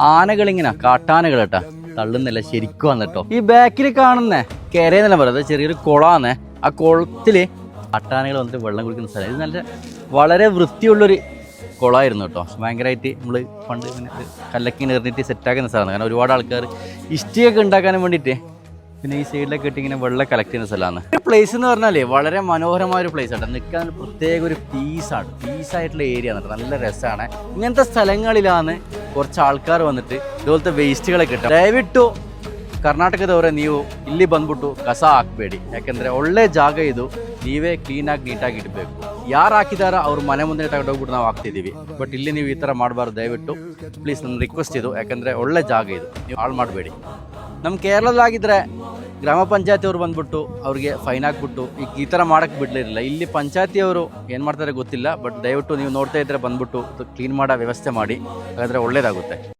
ആനകളിങ്ങനെ കാട്ടാനകൾ കേട്ടാ തള്ളുന്നില്ല ശരിക്കും വന്നിട്ടോ. ഈ ബാക്കിൽ കാണുന്ന കരയെന്നല്ല പറയുന്നത്, ചെറിയൊരു കുളമാണ്. ആ കുളത്തില് കാട്ടാനകൾ വന്നിട്ട് വെള്ളം കുടിക്കുന്ന സ്ഥലം. ഇത് നല്ല വളരെ വൃത്തിയുള്ളൊരു കുളമായിരുന്നു കേട്ടോ. ഭയങ്കരമായിട്ട് നമ്മൾ പണ്ട് ഇങ്ങനെ കല്ലക്കി നേർന്നിട്ട് സെറ്റാക്കുന്ന സ്ഥലമാണ്. കാരണം ഒരുപാട് ആൾക്കാർ ഇഷ്ടിയൊക്കെ ഉണ്ടാക്കാനും വേണ്ടിയിട്ട് പിന്നെ ഈ സൈഡിലൊക്കെ ഇട്ട് ഇങ്ങനെ വെള്ളം കളക്ട് ചെയ്യുന്ന സ്ഥലമാണ്. ഈ പ്ലേസ് എന്ന് പറഞ്ഞാൽ വളരെ മനോഹരമായ ഒരു പ്ലേസ് ആണ്. നിൽക്കാൻ പ്രത്യേക ഒരു പീസാണ്, പീസായിട്ടുള്ള ഏരിയ ആണ്. നല്ല രസമാണ്. ഇങ്ങനത്തെ സ്ഥലങ്ങളിലാണ് കുറച്ച് ಆಳ್ಕಾರ വന്നിട്ട് ಇದುപോಲത്തെ ವೇಸ್ಟ್ಗಳೇ ದಯವಿಟ್ಟು ಕರ್ನಾಟಕದವರೇ ನೀವು ಇಲ್ಲಿ ಬಂದ್ಬಿಟ್ಟು ಕಸ ಹಾಕಬೇಡಿ. ಯಾಕೆಂದರೆ ಒಳ್ಳೆ ಜಾಗ ಇದು, ನೀವೇ ಕ್ಲೀನಾಗಿ ನೀಟಾಗಿ ಇಡಬೇಕು. ಯಾರು ಹಾಕಿದಾರೋ ಅವ್ರ ಮನೆ ಮುಂದೆ ತಗೊಂಡೋಗ್ಬಿಟ್ಟು ನಾವು ಹಾಕ್ತಿದ್ದೀವಿ. ಬಟ್ ಇಲ್ಲಿ ನೀವು ಈ ಥರ ಮಾಡಬಾರ್ದು. ದಯವಿಟ್ಟು ಪ್ಲೀಸ್ ನನ್ನ ರಿಕ್ವೆಸ್ಟ್ ಇದು. ಯಾಕೆಂದರೆ ಒಳ್ಳೆ ಜಾಗ ಇದು, ನೀವು ಹಾಳು ಮಾಡಬೇಡಿ. ನಮ್ಮ ಕೇರಳದಾಗಿದ್ದರೆ ಗ್ರಾಮ ಪಂಚಾಯತಿಯವರು ಬಂದ್ಬಿಟ್ಟು ಅವ್ರಿಗೆ ಫೈನ್ ಹಾಕ್ಬಿಟ್ಟು ಈ ಥರ ಮಾಡೋಕ್ಕೆ ಬಿಡಲಿರಲಿಲ್ಲ. ಇಲ್ಲಿ ಪಂಚಾಯತಿಯವರು ಏನು ಮಾಡ್ತಾರೆ ಗೊತ್ತಿಲ್ಲ. ಬಟ್ ದಯವಿಟ್ಟು ನೀವು ನೋಡ್ತಾ ಇದ್ದರೆ ಬಂದ್ಬಿಟ್ಟು ಕ್ಲೀನ್ ಮಾಡೋ ವ್ಯವಸ್ಥೆ ಮಾಡಿ, ಹಾಗಾದರೆ ಒಳ್ಳೆಯದಾಗುತ್ತೆ.